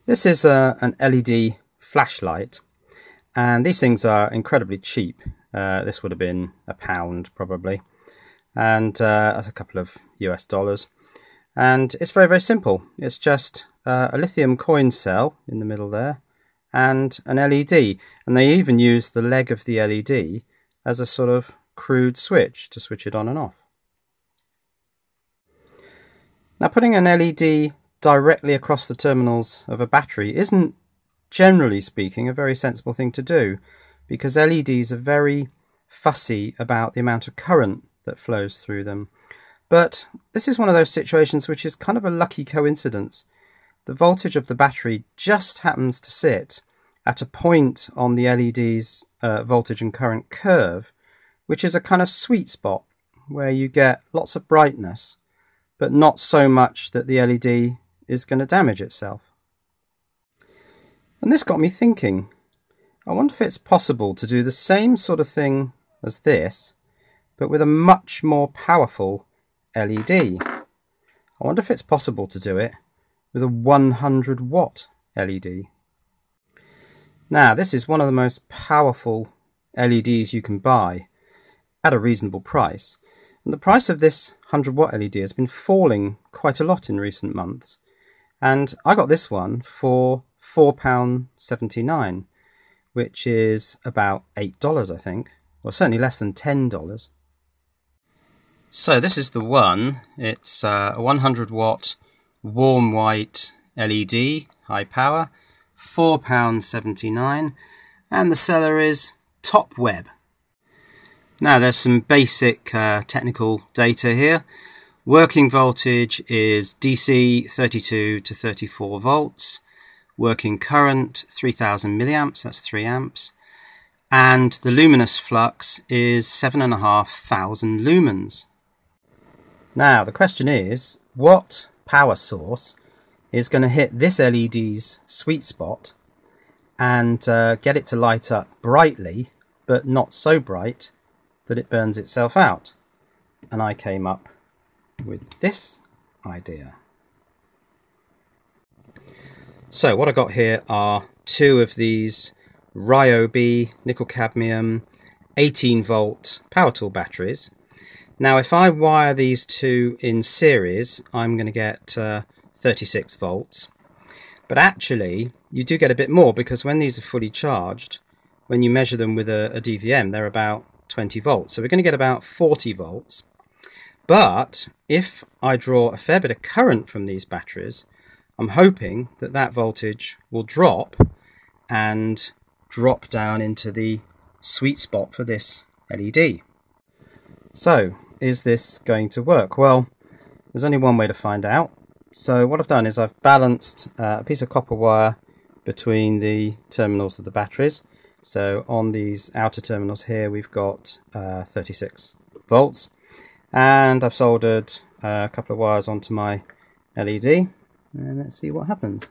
This is an LED flashlight, and these things are incredibly cheap. This would have been £1 probably, and that's a couple of US dollars. And it's very, very simple. It's just a lithium coin cell in the middle there and an LED, and they even use the leg of the LED as a sort of crude switch to switch it on and off. Now, putting an LED directly across the terminals of a battery isn't, generally speaking, a very sensible thing to do, because LEDs are very fussy about the amount of current that flows through them. But this is one of those situations which is kind of a lucky coincidence. The voltage of the battery just happens to sit at a point on the LED's voltage and current curve, which is a kind of sweet spot where you get lots of brightness, but not so much that the LED is going to damage itself. And this got me thinking, I wonder if it's possible to do the same sort of thing as this, but with a much more powerful LED. I wonder if it's possible to do it with a 100-watt LED. Now, this is one of the most powerful LEDs you can buy at a reasonable price. And the price of this 100-watt LED has been falling quite a lot in recent months. And I got this one for £4.79, which is about $8, I think. Well, certainly less than $10. So this is the one. It's a 100-watt warm white LED, high power, £4.79, and the seller is Top Web. Now, there's some basic technical data here. Working voltage is DC 32 to 34 volts. Working current 3000 milliamps, that's 3 amps. And the luminous flux is 7,500 lumens. Now, the question is, what power source is going to hit this LED's sweet spot and get it to light up brightly, but not so bright that it burns itself out? And I came up with this idea. So what I got here are two of these Ryobi nickel cadmium 18-volt power tool batteries. Now, if I wire these two in series, I'm going to get 36 volts. But actually, you do get a bit more, because when these are fully charged, when you measure them with a DVM, they're about 20 volts. So we're going to get about 40 volts. But if I draw a fair bit of current from these batteries, I'm hoping that that voltage will drop and drop down into the sweet spot for this LED. So, is this going to work? Well, there's only one way to find out. So what I've done is I've balanced a piece of copper wire between the terminals of the batteries. So on these outer terminals here, we've got 36 volts. And I've soldered a couple of wires onto my LED, and let's see what happens.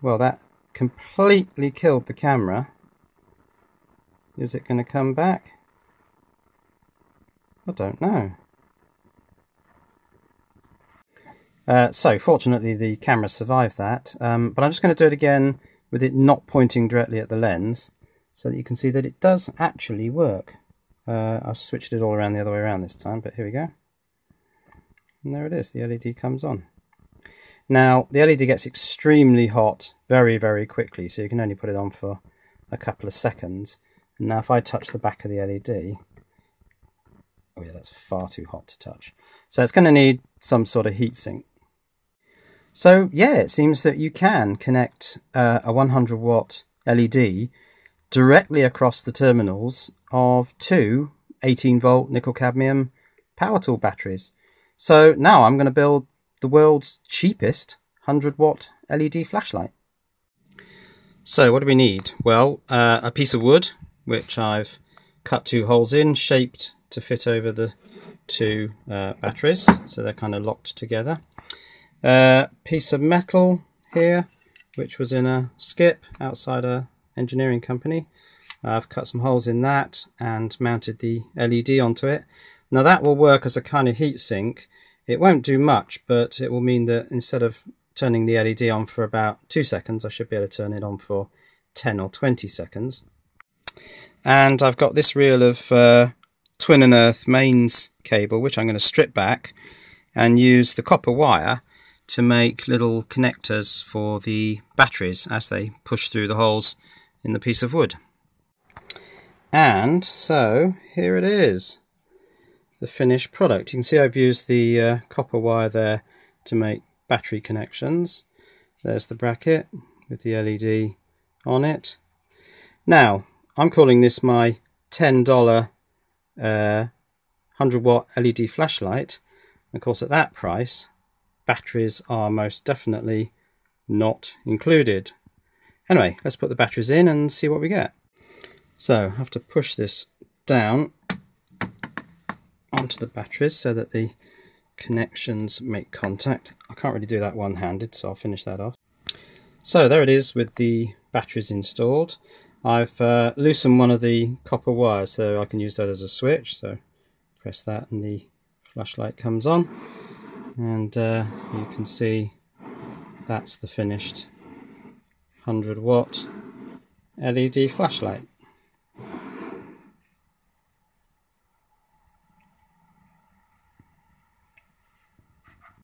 Well, that completely killed the camera. Is it going to come back? I don't know. So fortunately the camera survived that, but I'm just going to do it again with it not pointing directly at the lens, so that you can see that it does actually work. I've switched it all around the other way around this time, but here we go. And there it is, the LED comes on. Now, the LED gets extremely hot very, very quickly, so you can only put it on for a couple of seconds. And now if I touch the back of the LED, oh yeah, that's far too hot to touch. So it's going to need some sort of heatsink. So yeah, it seems that you can connect a 100-watt LED directly across the terminals of two 18-volt nickel-cadmium power tool batteries. So now I'm going to build the world's cheapest 100-watt LED flashlight. So what do we need? Well, a piece of wood, which I've cut 2 holes in, shaped to fit over the two batteries, so they're kind of locked together. Piece of metal here, which was in a skip outside a engineering company. I've cut some holes in that and mounted the LED onto it. Now that will work as a kind of heatsink It won't do much, but it will mean that instead of turning the LED on for about 2 seconds, I should be able to turn it on for 10 or 20 seconds. And I've got this reel of twin and earth mains cable, which I'm going to strip back and use the copper wire to make little connectors for the batteries as they push through the holes in the piece of wood. And so here it is, the finished product. You can see I've used the copper wire there to make battery connections. There's the bracket with the LED on it. Now I'm calling this my $10 100-watt LED flashlight. Of course, at that price, batteries are most definitely not included. Anyway, let's put the batteries in and see what we get. So I have to push this down onto the batteries so that the connections make contact. I can't really do that one-handed, so I'll finish that off. So there it is with the batteries installed. I've loosened one of the copper wires so I can use that as a switch. So press that and the flashlight comes on, and you can see that's the finished 100-watt LED flashlight.